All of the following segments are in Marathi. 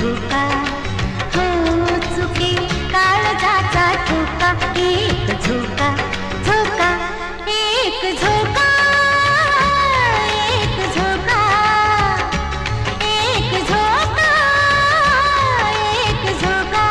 झोका, हो चुके काळजाचा ठोका. एक झोका, झोका, एक झोका, एक झोका, एक झोका, एक झोका.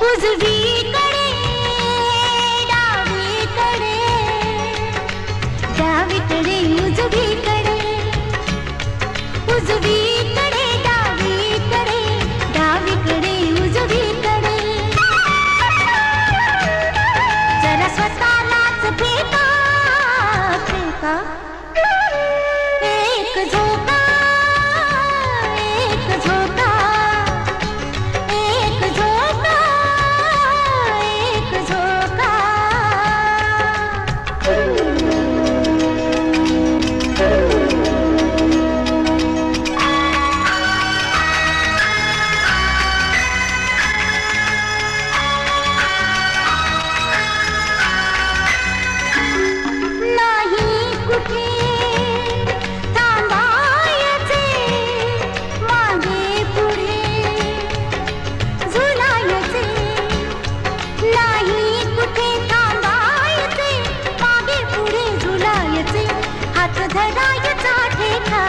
उजवीकडे डावीकडे, डावीकडे उजवीकडे, उजवीकडे डावीकडे, डावीकडे उजवीकडे. जरा स्वतःलाच फेका, फेका. एक झोका, एक झोका, एक झोका, एक झोका. नाही कुठे थांबायचे, मागे पुढे झुलायचे. नाही कुठे थांबायचे, मागे पुढे झुलायचे. हात धरायचा ठेका,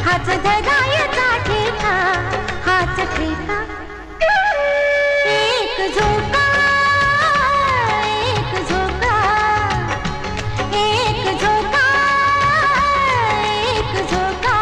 हात धरायचा ठेका, हात ठेका. एक झोका, एक झोका, एक झोका, एक झोका.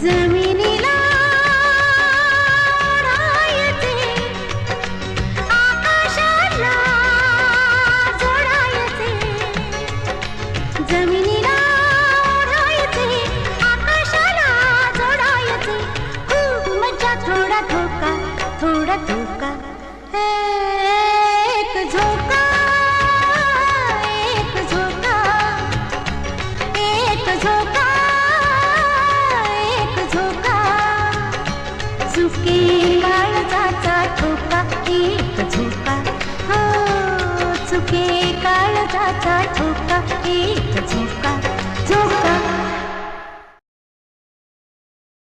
जमिनीला ओढायचे, आकाशाला जोडायचे. जमिनीला ओढायचे, आकाशाला जोडायचे. खूप मजा, थोडा धोका, थोडा धोका. एक झोका, एक झोका, एक झोका, एक झोका. चुके काळजाचा ठोका. एक झोका, हो चुके काळजाचा ठोका. एक